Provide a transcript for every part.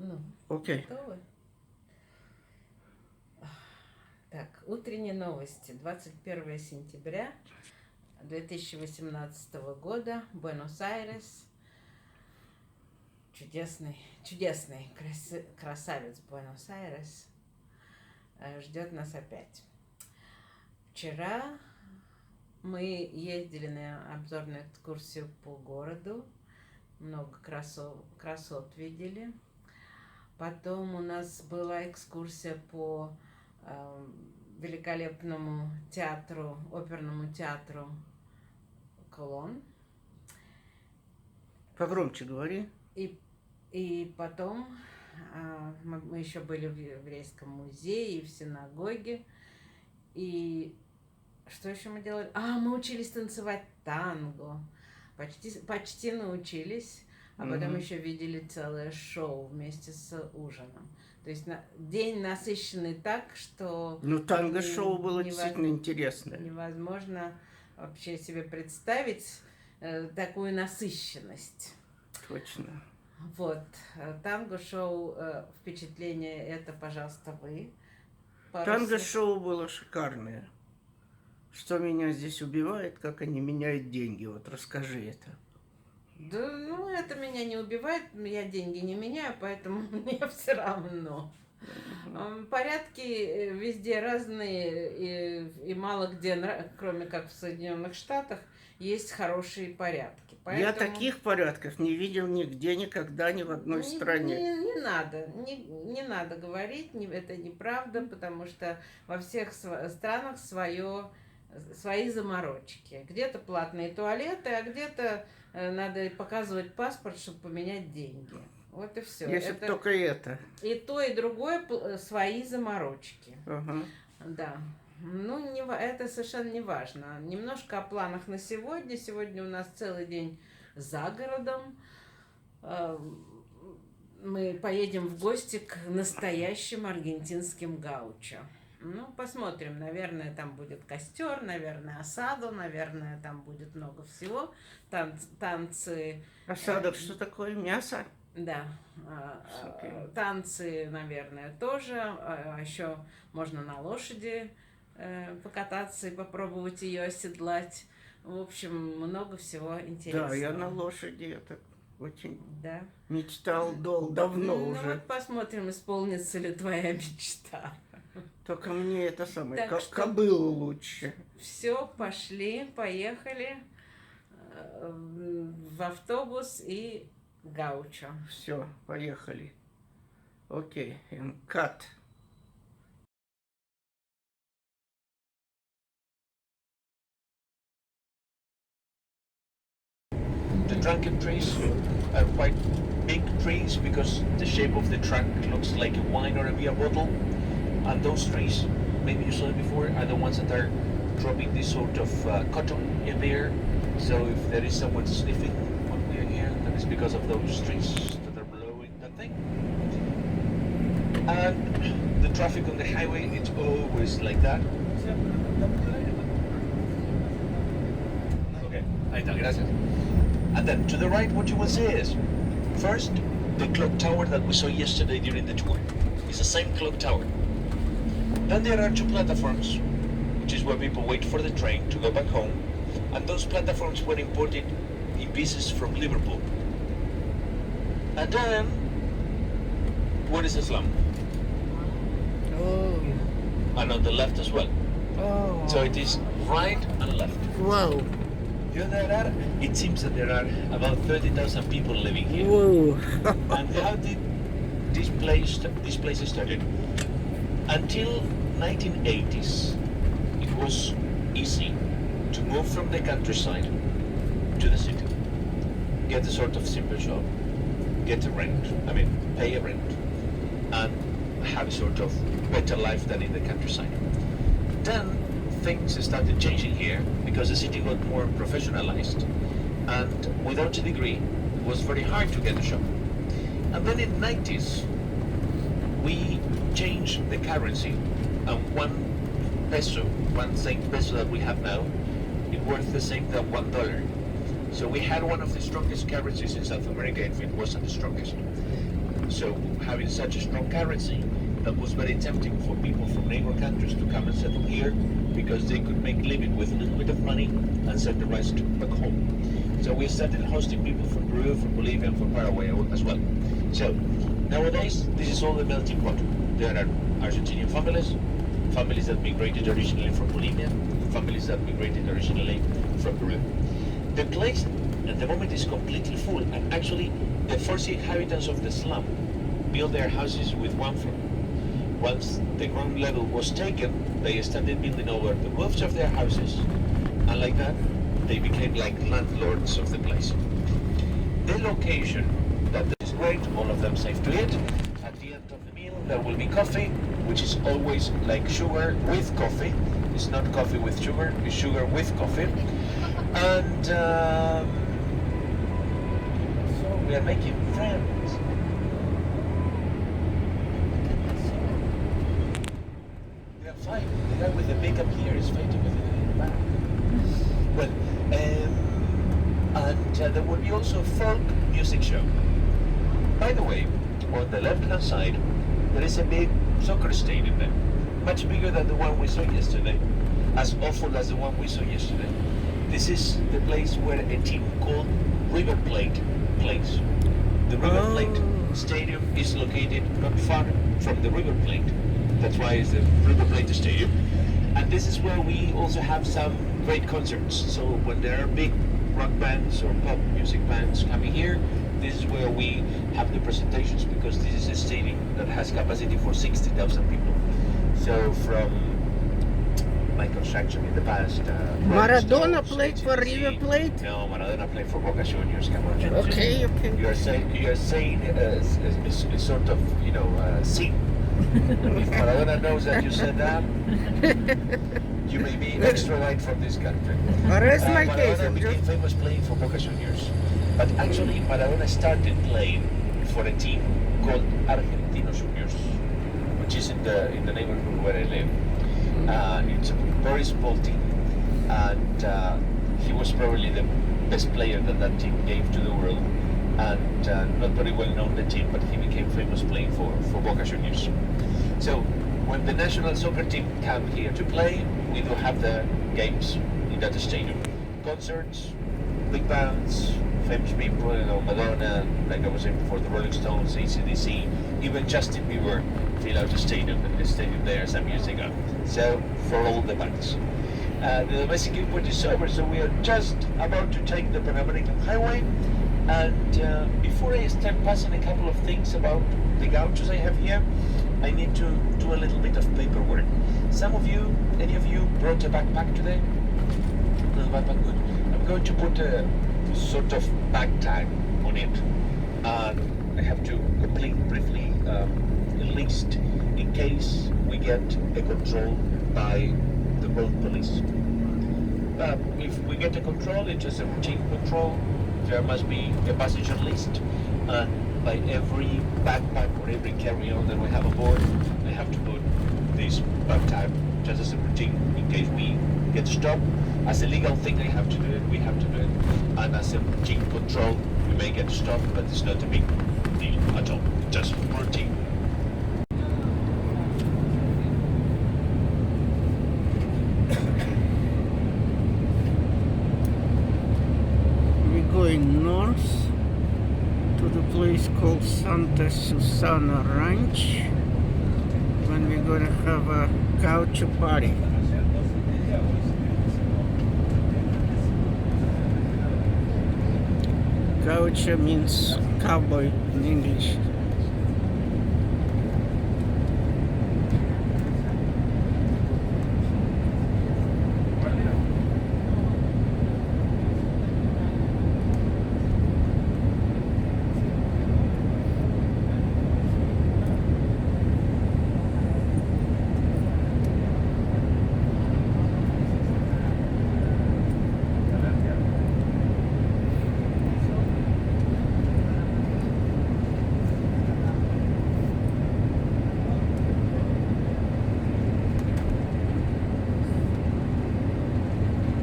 Ну, Окей. готовы? Так, утренние новости. 21 сентября 2018 года. Буэнос-Айрес. Чудесный красавец Буэнос-Айрес ждет нас опять. Вчера мы ездили на обзорную экскурсию по городу. Много красот видели. Потом у нас была экскурсия по великолепному театру, оперному театру Колон. Погромче говори. И потом мы еще были в еврейском музее и в синагоге. И что еще мы делали? Мы учились танцевать танго. Почти научились. А потом еще видели целое шоу вместе с ужином. То есть день насыщенный так, что... Ну, танго-шоу было действительно интересное. Невозможно вообще себе представить такую насыщенность. Точно. Вот. Танго-шоу, впечатление, это, пожалуйста, вы. Танго-шоу было шикарное. Что меня здесь убивает, как они меняют деньги. Вот расскажи это. Да, ну, это меня не убивает, я деньги не меняю, поэтому мне все равно. Порядки везде разные, и мало где, кроме как в Соединенных Штатах, есть хорошие порядки. Поэтому... Я таких порядков не видел нигде, никогда, ни в одной стране. Не надо говорить, это неправда, потому что во всех странах свои заморочки. Где-то платные туалеты, а где-то надо показывать паспорт, чтобы поменять деньги. Вот и все. Если только это. И то, и другое свои заморочки. Ага. Да. Ну, это совершенно не важно. Немножко о планах на сегодня. Сегодня у нас целый день за городом. Мы поедем в гости к настоящим аргентинским гаучо. Ну, посмотрим. Наверное, там будет костер, наверное, осаду, наверное, там будет много всего. Танцы. Осада, что такое? Мясо? Да. Танцы, наверное, тоже. А еще можно на лошади покататься и попробовать ее оседлать. В общем, много всего интересного. Да, я на лошади это очень мечтал давно уже. Ну вот посмотрим, исполнится ли твоя мечта. Только мне это самое, кобылу лучше. Все, поехали в автобус и гаучо. Все, поехали. Окей, cut. The drunken trees are quite big trees because the shape of the trunk looks like a wine or a beer bottle. And those trees, maybe you saw it before, are the ones that are dropping this sort of cotton in the air. So if there is someone sniffing when we are here, that is because of those trees that are blowing that thing. And the traffic on the highway, it's always like that. Okay, ahí está, gracias. And then to the right, what you will see is, first, the clock tower that we saw yesterday during the tour. It's the same clock tower. Then there are two platforms, which is where people wait for the train to go back home. And those platforms were imported in pieces from Liverpool. And then, what is Islam? Oh. And on the left as well. Oh. So it is right and left. Wow. It seems that there are about 30,000 people living here. Whoa. And how did this place started? Until 1980s, it was easy to move from the countryside to the city, get a sort of simple job, get a rent, pay a rent, and have a sort of better life than in the countryside. Then things started changing here because the city got more professionalized, and without a degree, it was very hard to get a job. And then in the 90s, we changed the currency, and one same peso that we have now, it worth the same than $1. So we had one of the strongest currencies in South America, if it wasn't the strongest. So having such a strong currency, that was very tempting for people from neighbor countries to come and settle here because they could make living with a little bit of money and send the rest back home. So we started hosting people from Peru, from Bolivia, and from Paraguay as well. So nowadays, this is all the melting pot. There are Argentinian families, families that migrated originally from Bolivia, families that migrated originally from Peru. The place at the moment is completely full, and actually the first inhabitants of the slum built their houses with one floor. Once the ground level was taken, they started building over the roofs of their houses, and like that, they became like landlords of the place. The location, that is great, all of them safe to eat. At the end of the meal, there will be coffee, which is always like sugar with coffee. It's not coffee with sugar, it's sugar with coffee. And so we are making friends. We are fine. The guy with the makeup here is fighting with the back. Well, and there will be also a folk music show. By the way, on the left-hand side, there is a big soccer stadium there, much bigger than the one we saw yesterday, as awful as the one we saw yesterday. This is the place where a team called River Plate plays. The River Plate Stadium is located not far from the River Plate. That's why it's the River Plate Stadium. And this is where we also have some great concerts. So when there are big rock bands or pop music bands coming here, this is where we have the presentations, because this is a stadium that has capacity for 60,000 people. So from Michael Jackson in the past. Maradona played for River Plate? No, Maradona played for Boca Juniors. Come on. Okay. You are saying a sort of, sin. If Maradona knows that you said that, you may be extradited from this country. Rest my case. Maradona became famous playing for Boca Juniors. But actually, Maradona started playing for a team called Argentina Juniors, which is in the neighborhood where I live. It's a very small team, and he was probably the best player that team gave to the world, and not very well known the team, but he became famous playing for Boca Juniors. So when the national soccer team come here to play, we do have the games in that stadium. Concerts, big bands, famous people, Madonna, like I was saying before, the Rolling Stones, AC/DC, even Justin Bieber fill out the stadium there some years ago. So for all the bands. The domestic import is over, so we are just about to take the Pan American Highway. And before I start passing a couple of things about the gauchos I have here, I need to do a little bit of paperwork. Any of you brought a backpack today? No, backpack, good. I'm going to put a sort of back tag on it. And I have to complete briefly a list in case we get a control by the road police. If we get a control, it's just a routine control. There must be a passenger list, and by every backpack or every carry-on that we have aboard, I have to put this back tag just as a routine in case we get stopped. As a legal thing, I have to do it, we have to do it, and as a routine control, we may get stopped, but it's not a big deal at all, just routine. Going north to the place called Santa Susana Ranch, when we're gonna have a gaucho party. Gaucho means cowboy in English.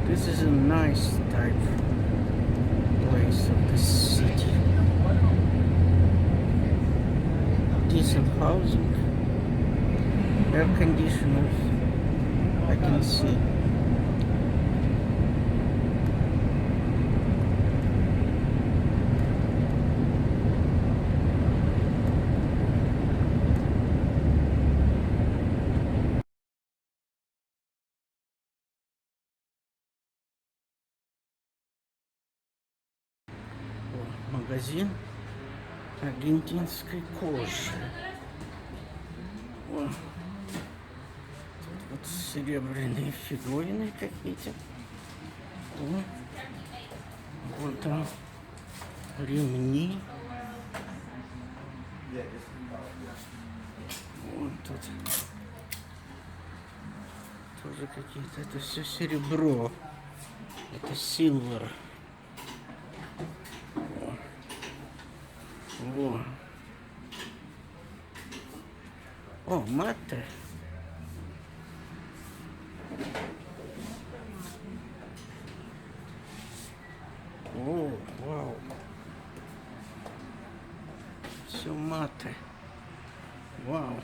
This is a nice type place of the city. decent housing. Air conditioners, I can see. О, магазин аргентинской кожи. О, тут вот серебряные фигурины какие-то. О, вот там ремни. Вот тут тоже какие-то. Это все серебро. Это силвер. Во. О, маты. О, вау. Все маты. Вау.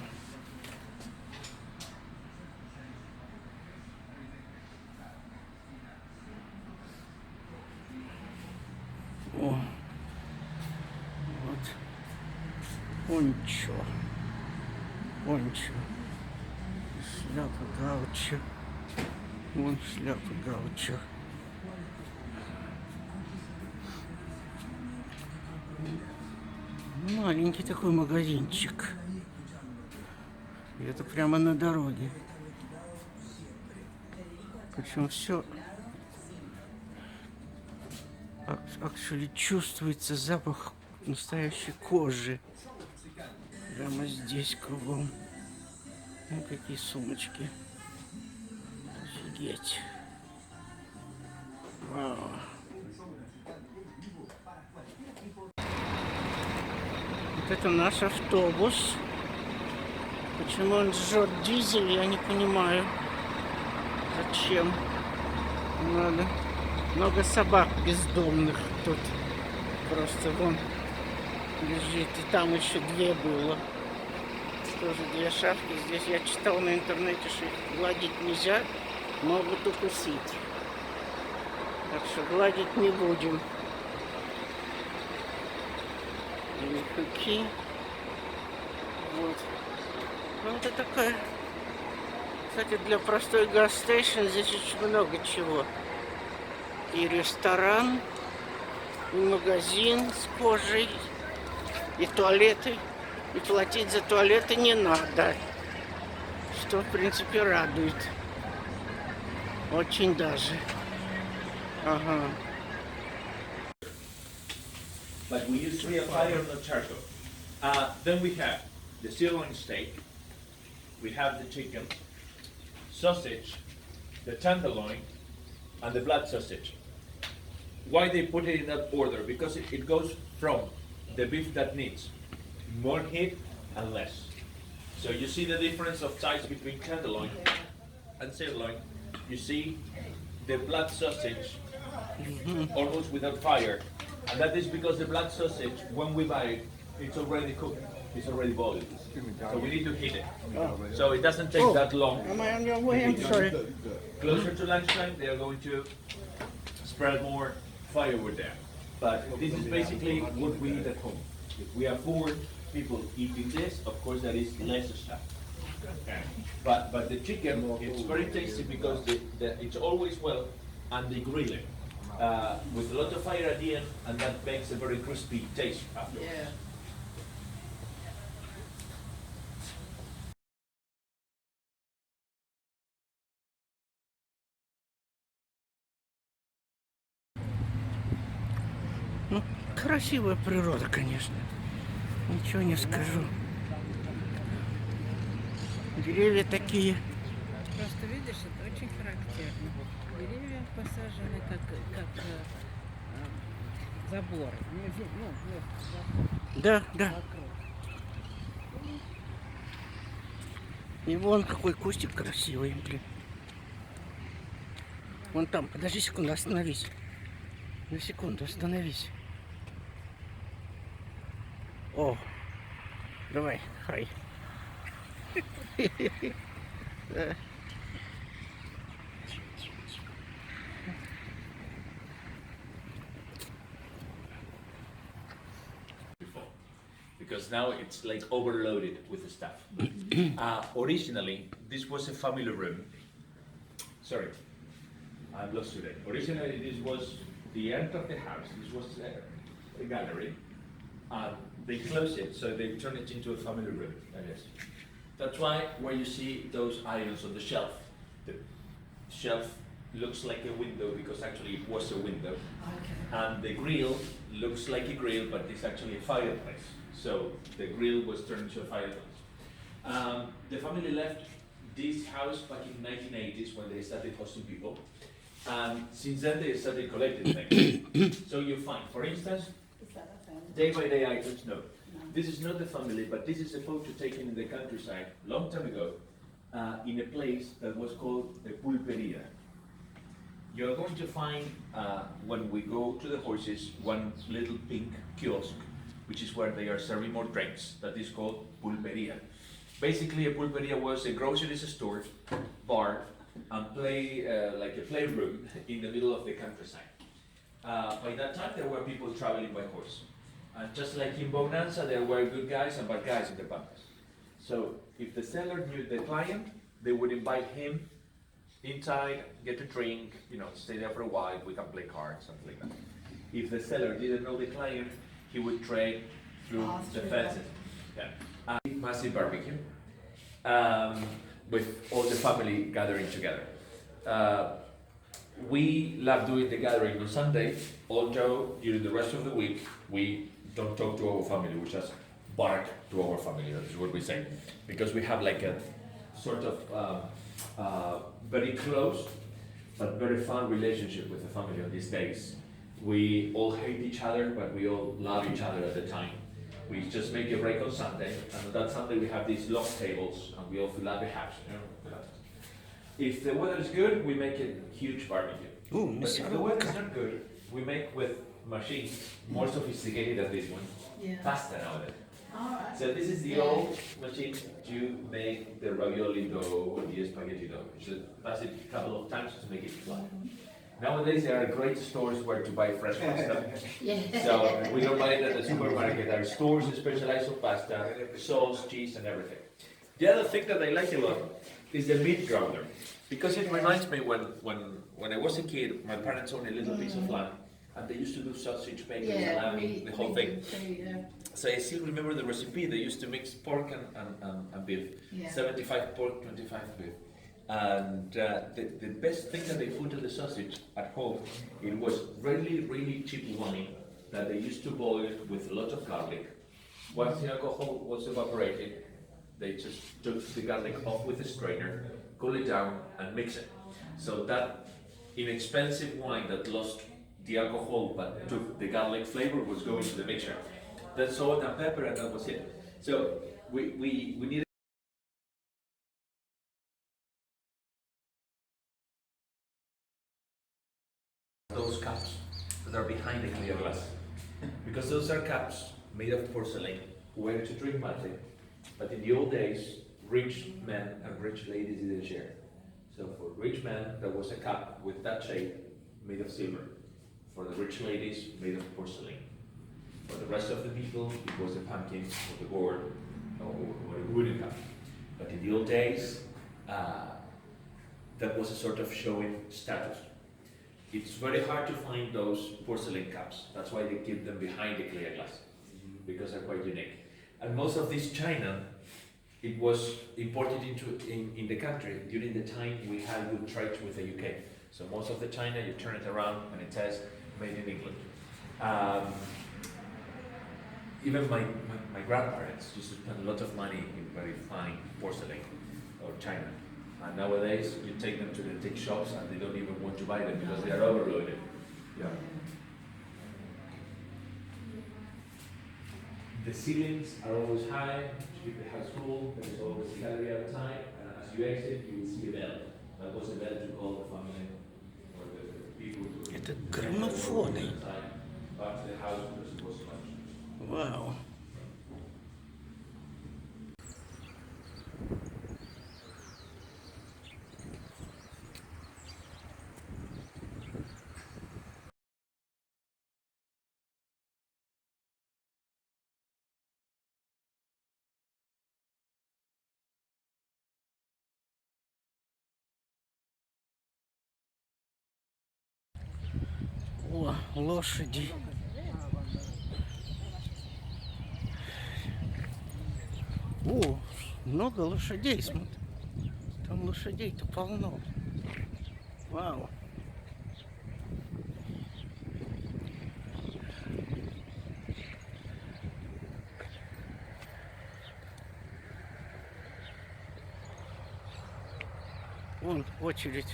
О. Вот. Пончо. Пончо. Шляпа гаучо. Вон шляпа гаучо. Маленький такой магазинчик. И это прямо на дороге. Причем все actually чувствуется запах настоящей кожи. Прямо здесь кругом. Ну, какие сумочки. Офигеть. Вау. Вот это наш автобус. Почему он жжет дизель, я не понимаю. Зачем? Надо. Много собак бездомных тут. Просто вон лежит. И там еще две было. Тоже две шавки. Здесь я читал на интернете, что их гладить нельзя. Могут укусить. Так что гладить не будем. Или хуки. Вот. Ну, это такая... Кстати, для простой газ-стейшн здесь очень много чего. И ресторан, и магазин с кожей, и туалеты. И платить за туалеты не надо. Что, в принципе, радует. Очень даже. Ага. But we use real fire, not charcoal. Then we have the sirloin steak, we have the chicken, sausage, the tenderloin, and the blood sausage. Why they put it in that order? Because it goes from the beef that needs more heat and less. So you see the difference of size between tenderloin and sirloin. You see the blood sausage almost without fire. And that is because the blood sausage, when we buy it, it's already cooked, it's already boiled. So we need to heat it. So it doesn't take that long. Am I on your way? I'm sorry. Closer to lunchtime, they are going to spread more firewood there. But this is basically what we eat at home. If we have 4 people eating this, of course that is less stuff. Okay. But the chicken, it's very tasty because it's always well, and they grill it with a lot of fire at the end, and that makes a very crispy taste afterwards. Yeah. Ну, красивая природа, конечно. Ничего не скажу. Деревья такие. Просто видишь, это очень характерно. Деревья посажены как забор. Да, да. Вокруг. И вон какой кустик красивый, блин. Вон там, подожди секунду, остановись. На секунду, остановись. О, Давай, хай. Да. Before. Because now it's like overloaded with the stuff. Originally, this was a family room. Sorry, I'm lost today. Originally, this was the end of the house. This was a gallery. They closed it, so they turned it into a family room, I guess. That's why where you see those items on the shelf looks like a window because actually it was a window. And the grill looks like a grill, but it's actually a fireplace. So the grill was turned into a fireplace. The family left this house back in 1980s when they started hosting people. And since then they started collecting things. So you find, for instance, day-by-day items, no. This is not the family, but this is a photo taken in the countryside, long time ago, in a place that was called a pulperia. You're going to find, when we go to the horses, one little pink kiosk, which is where they are serving more drinks, that is called pulperia. Basically, a pulperia was a grocery store, bar, and like a playroom in the middle of the countryside. By that time, there were people traveling by horse. And just like in Bonanza, there were good guys and bad guys in the Pampas. So if the seller knew the client, they would invite him inside, get a drink, stay there for a while, we can play cards, something like that. If the seller didn't know the client, he would trade through the fences. Yeah. Massive barbecue with all the family gathering together. We love doing the gathering on Sunday, although during the rest of the week we don't talk to our family, we just bark to our family, that is what we say. Because we have like a sort of very close but very fun relationship with the family on these days. We all hate each other, but we all love each other at the time. We just make a break on Sunday, and on that Sunday we have these long tables, and we all fill up the house. If the weather is good, we make a huge barbecue. Ooh, But if the weather is not good, we make with machines more sophisticated than this one, faster nowadays. So this is the old machine to make the ravioli dough or the spaghetti dough. You should pass it a couple of times to make it fly. Nowadays there are great stores where to buy fresh pasta. So we don't buy it at the supermarket. There are stores specialized on pasta, sauce, cheese, and everything. The other thing that I like a lot is the meat grounder, because it reminds me when I was a kid, my parents owned a little piece of land, and they used to do sausage, bacon, salami, the whole thing. So I still remember the recipe. They used to mix pork and beef, 75 pork, 25 beef. And the best thing that they put on the sausage at home, it was really cheap wine that they used to boil with a lot of garlic. Once the alcohol was evaporated, they just took the garlic off with a strainer, cool it down, and mix it. So that inexpensive wine that lost the alcohol but took the garlic flavor was going to the mixture. Then salt and pepper, and that was it. So we needed those cups that are behind the clear glass, because those are cups made of porcelain where to drink mate. But in the old days, rich men and rich ladies didn't share. So for rich men, there was a cup with that shape made of silver. For the rich ladies, made of porcelain. For the rest of the people, it was a pumpkin or the gourd or a wooden cup. But in the old days, that was a sort of showing status. It's very hard to find those porcelain cups. That's why they keep them behind the clear glass, because they're quite unique. And most of this china, it was imported in the country during the time we had good trade with the UK. So most of the china, you turn it around and it says made in England. Even my grandparents used to spend a lot of money in very fine porcelain or china. And nowadays, you take them to the antique shops and they don't even want to buy them because they are overloaded. Yeah. The ceilings are always high to keep the house cool. There is always a gallery outside, and as you exit, you will see a bell. That was a bell to call the family or the people to. Это граммофоны. Back to the house because it was much. Вау. О, лошади. О, много лошадей, смотри. Там лошадей-то полно. Вау. Вон очередь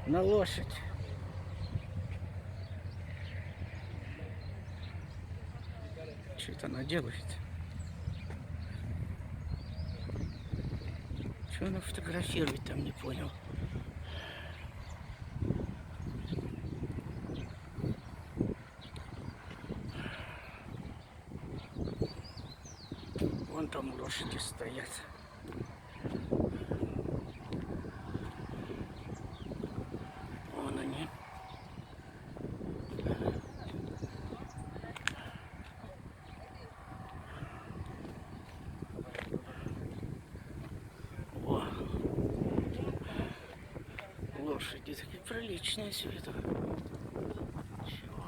на лошадь. Что это она делает? Что она фотографирует там, не понял. Вон там лошади стоят. Вон они. О, лошади такие приличные все это. Чего?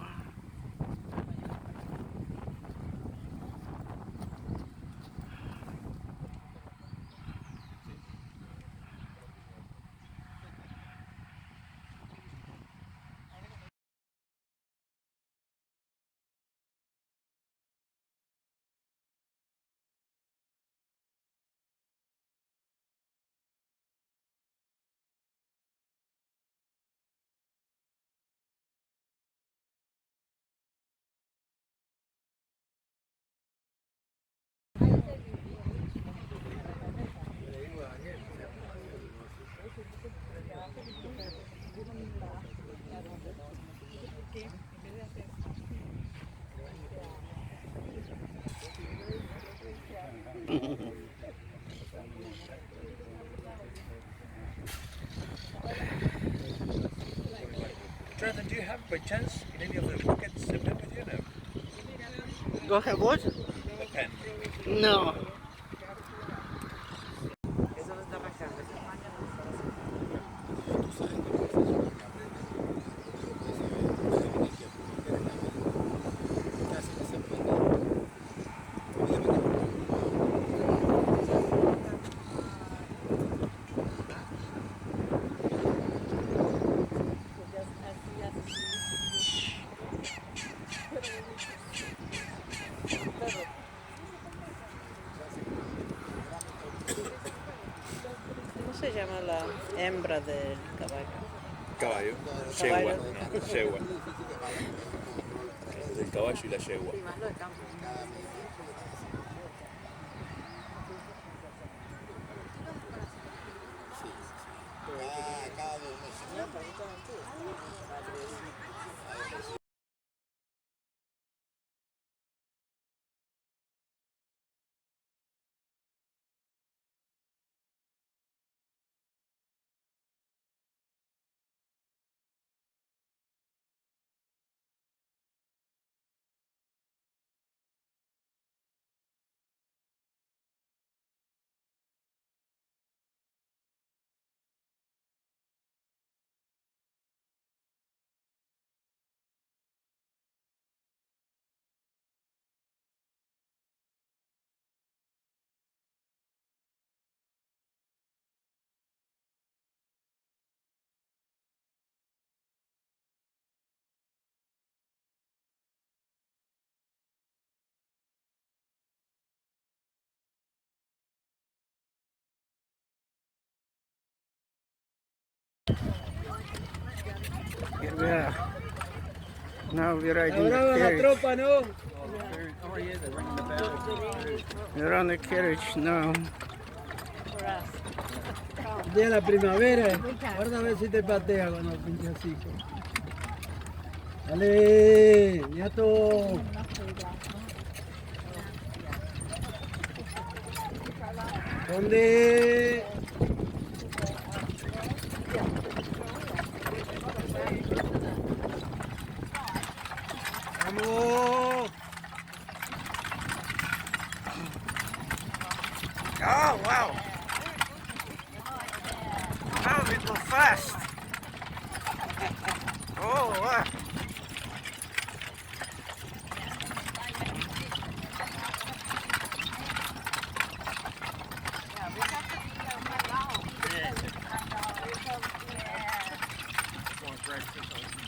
Jonathan, do you have by chance in any of the pockets a pen with you? No. Do I have what? A pen. No. ¿Cómo se llama la hembra del caballo? Caballo. Yegua, No, yegua. El caballo y la yegua. Here we are. Now we're riding the carriage. tropa, ¿no? We're on the carriage now. Día de la primavera. Ahora a ver si te patea con los pinches hijos. Dale, ñato. ¿Dónde? ¡Vamos! Oh, wow. How did it go fast? Oh, wow.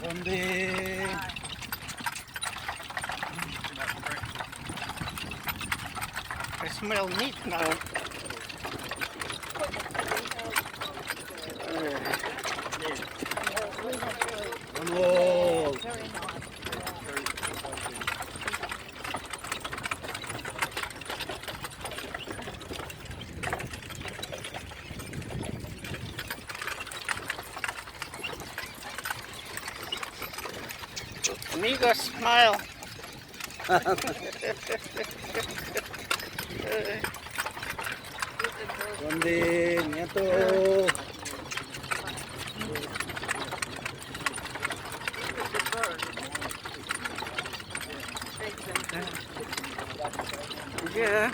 ¿Dónde? I smell meat now. Vamos. Amigos, smile. ¿Dónde, nieto? Yeah.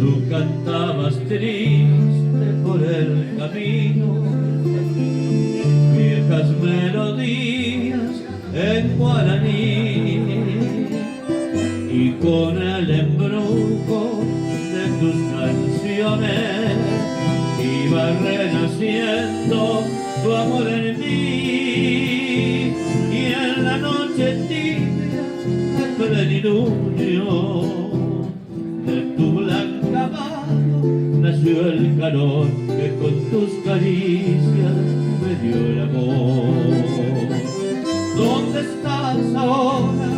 Tú cantabas triste por el camino, viejas melodías en guaraní, y con el embrujo de tus canciones iba renaciendo tu amor en mí, y en la noche tibia la plenitud de tu blanca mano nació el calor que con tus caricias me dio el amor. ¿Dónde estás ahora,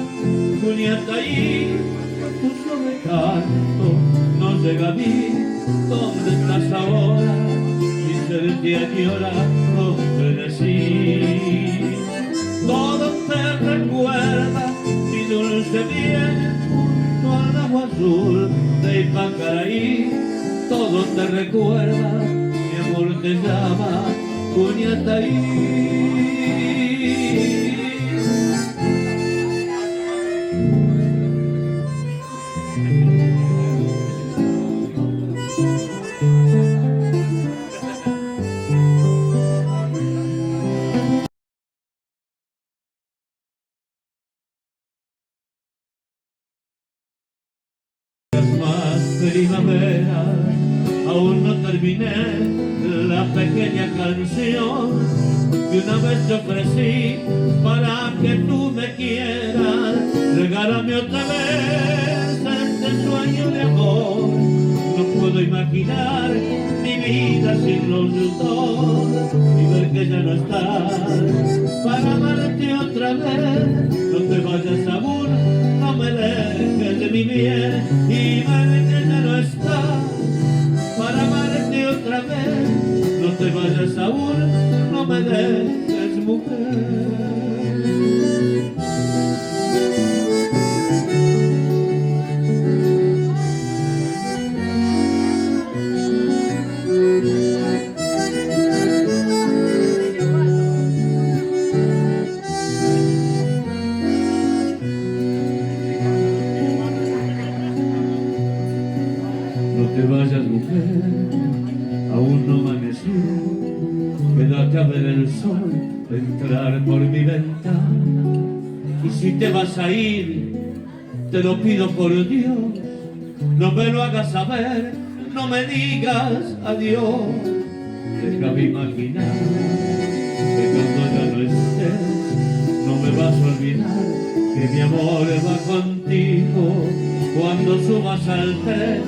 Julieta? Y tu suave canto no llega a mí. ¿Dónde estás ahora? Mi ser te añora con frenesí. Todo te recuerda mi dulce miel junto al agua azul de Ipacaraí. Todo te recuerda, mi amor te llama Cuñataí. terminé la pequeña canción que una vez te ofrecí para que tú me quieras. Regálame otra vez este sueño de amor. No puedo imaginar mi vida sin los dos y ver que ya no estás para amarte otra vez. No te vayas aún, no me dejes de mi bien y ver que ya no estás para amarte otra vez. No te vayas aún, no me dejes, mujer. No te vayas, mujer, aún no amaneció. Quédate a ver el sol entrar por mi ventana. Y si te vas a ir, te lo pido por Dios, no me lo hagas saber, no me digas adiós. Déjame imaginar que cuando ya no estés, no me vas a olvidar que mi amor va contigo. Cuando subas al tren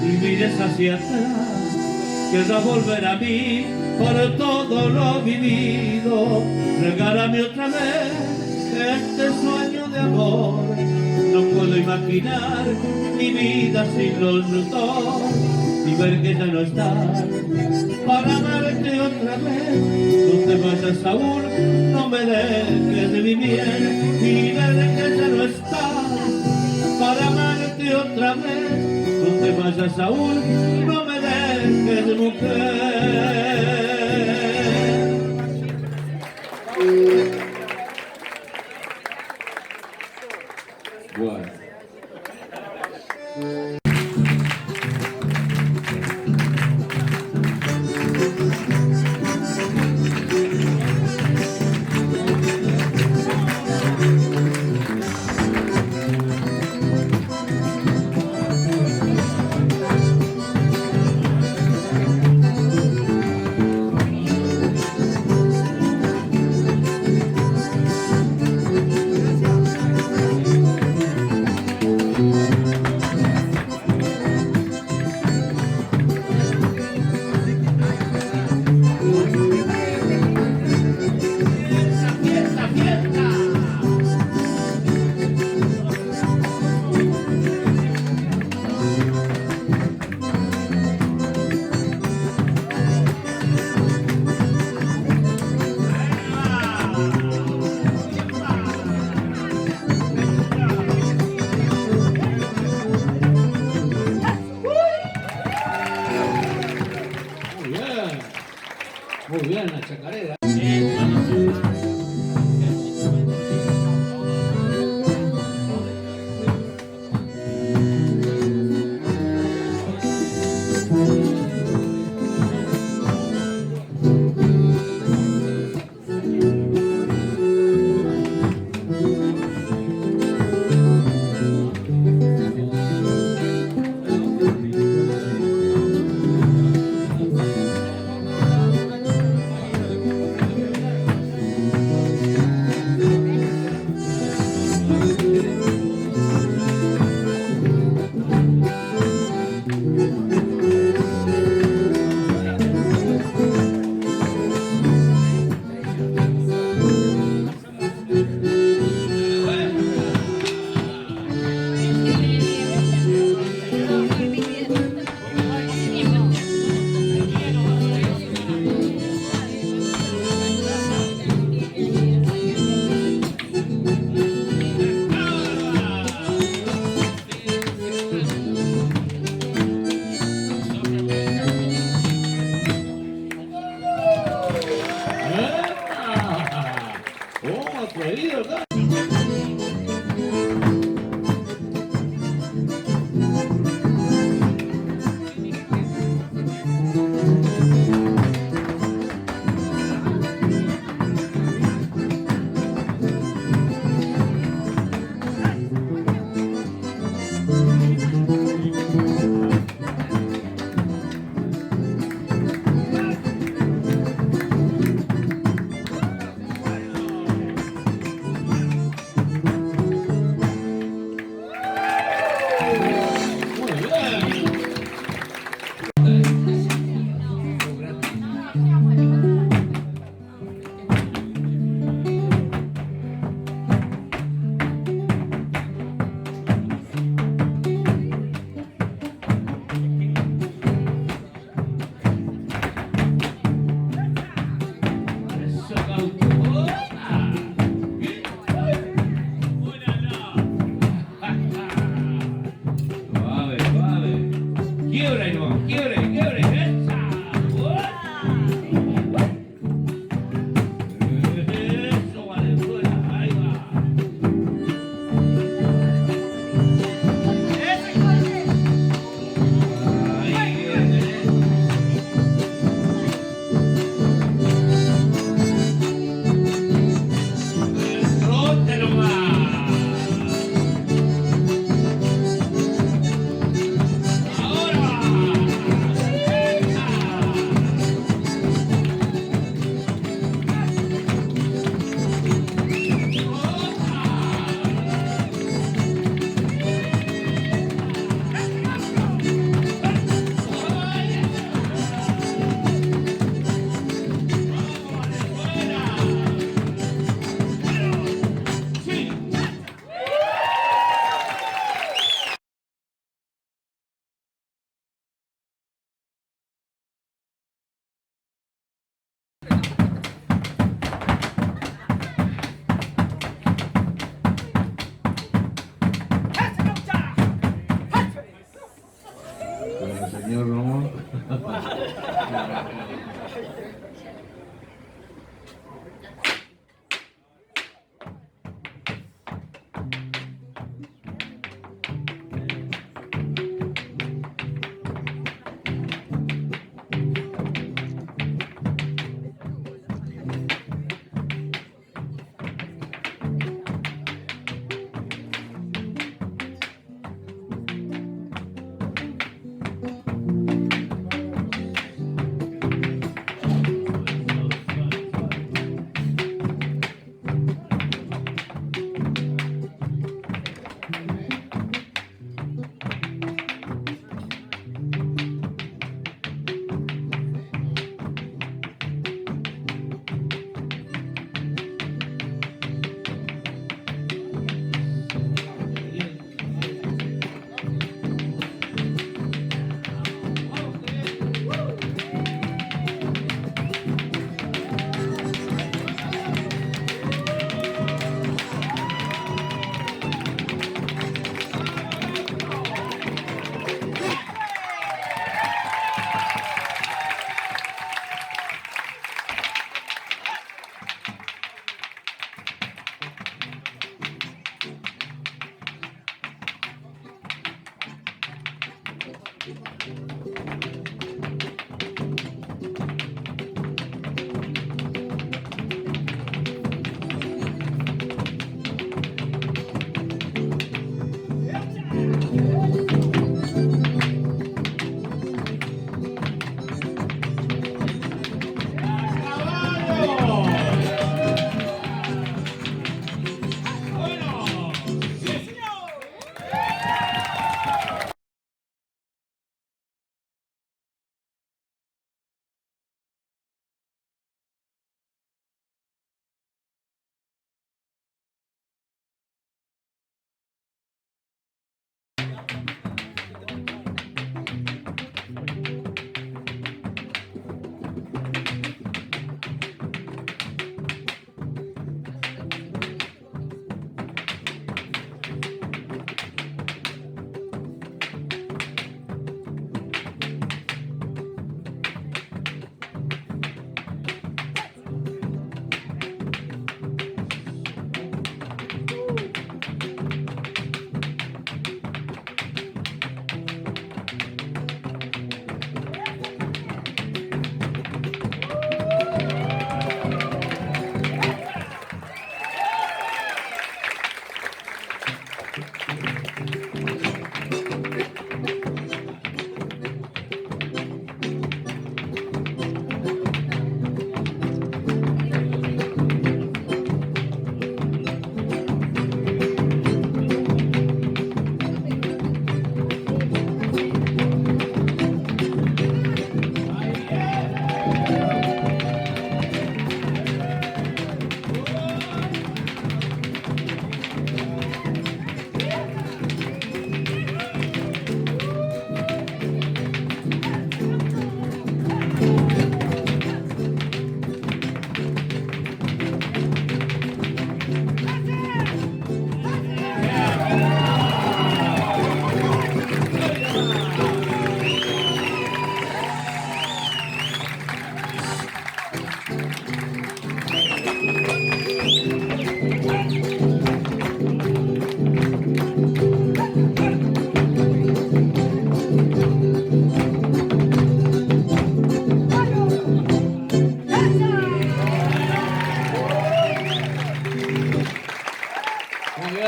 y mires hacia atrás, querrá volver a mí por todo lo vivido. Regálame otra vez este sueño de amor. No puedo imaginar mi vida sin los dos y ver que ya no estás para amarte otra vez. No te vayas aún, no me dejes de mi bien y ver que ya no estás para amarte otra vez. No te vayas aún, no me dejes, mujer. Bueno. Muy bien, la chacarera.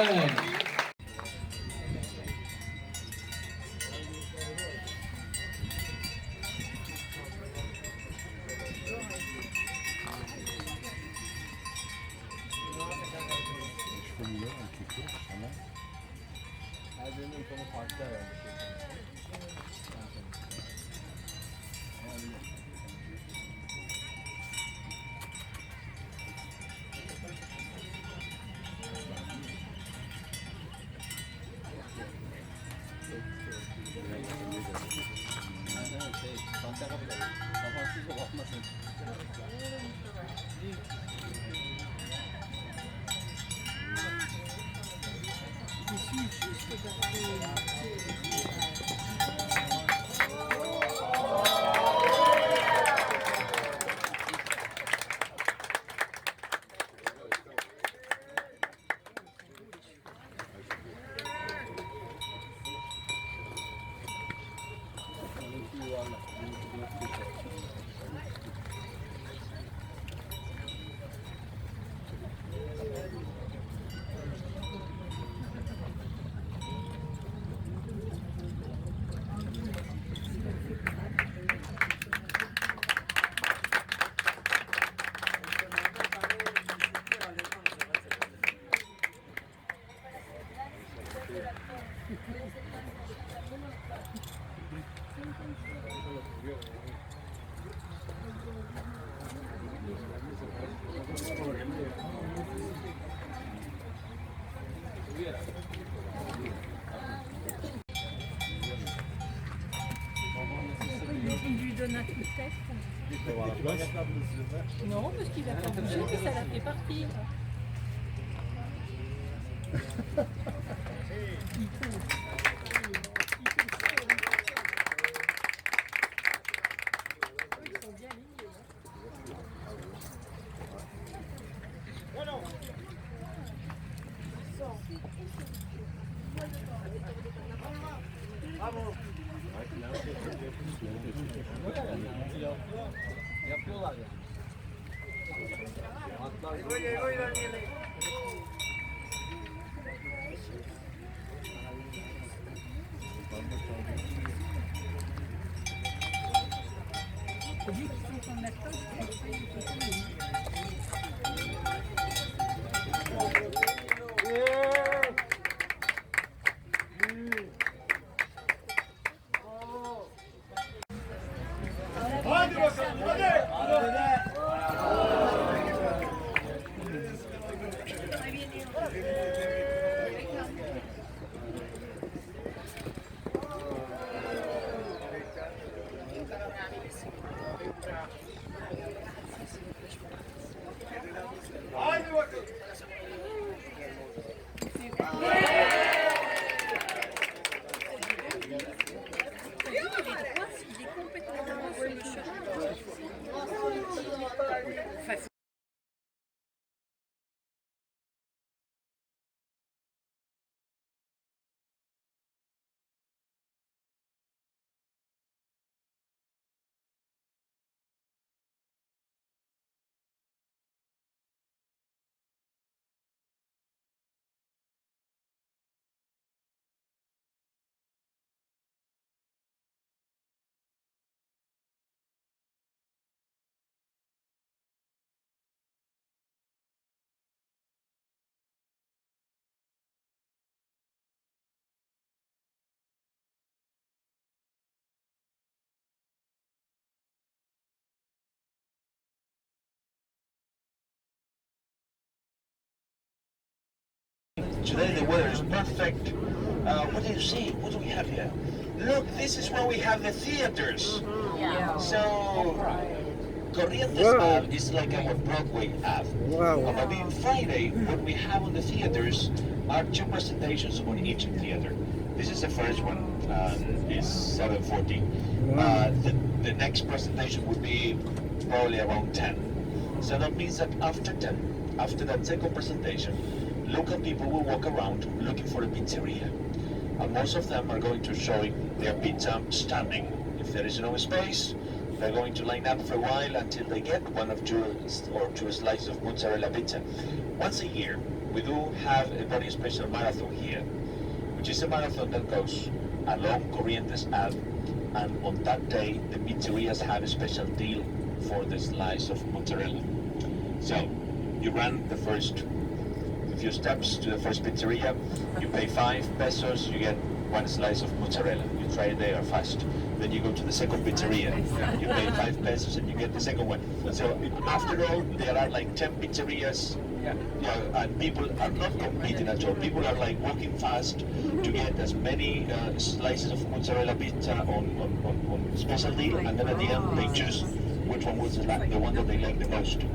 bien. Il lui donne un coup de tête. Non, parce qu'il a pas bougé, mais ça l'a fait partir. Ils sont bien alignés. Yapıyorlar ya. Vu qu'ils sont en attente, Hadi bakalım hadi. Hadi bakalım. il est complètement sur le chemin. Today the weather is perfect. What do you see? What do we have here? Look, this is where we have the theaters. Yeah. So, Corrientes Ave is like our Broadway Ave. Wow. On being Friday, what we have on the theaters are two presentations on each theater. This is the first one. It's 7:40. The next presentation would be probably around 10. So that means that after 10, after that second presentation, local people will walk around looking for a pizzeria. And most of them are going to show their pizza standing. If there is no space, they're going to line up for a while until they get one of two slices of mozzarella pizza. Once a year, we do have a very special marathon here, which is a marathon that goes along Corrientes Ave, and on that day the pizzerias have a special deal for the slice of mozzarella. So you run the first few steps to the first pizzeria, you pay 5 pesos, you get 1 slice of mozzarella. You try it there fast. Then you go to the second pizzeria, you pay 5 pesos and you get the second one. So after all, there are like 10 pizzerias. Yeah, and people are not competing at all. People are like walking fast to get as many slices of mozzarella pizza on special deal, and then at the end they choose which one was the one that they like the most.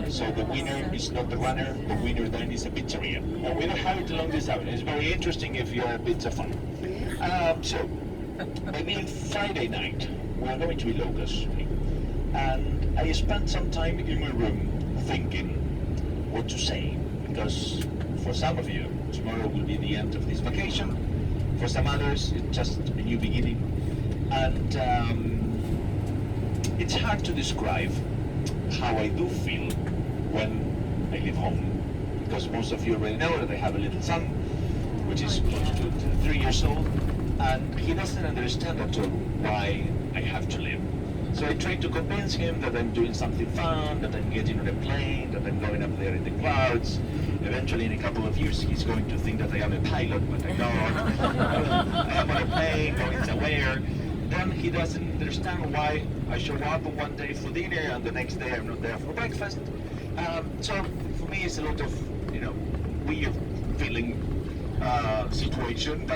So the winner is not the runner, the winner then is a pizzeria. And we don't have it along this avenue. It's very interesting if you're a pizza fan. So maybe Friday night we're going to Ilocos, and I spent some time in my room thinking what to say, because for some of you tomorrow will be the end of this vacation, for some others it's just a new beginning, and it's hard to describe how I do feel when I leave home, because most of you already know that I have a little son which is close to 3 years old, and he doesn't understand at all why I have to leave. So I try to convince him that I'm doing something fun, that I'm getting on a plane, that I'm going up there in the clouds. Eventually, in a couple of years, he's going to think that I am a pilot, but I'm not. I am on a plane going somewhere. Then he doesn't understand why I show up one day for dinner and the next day I'm not there for breakfast. So for me, it's a lot of, weird feeling situation.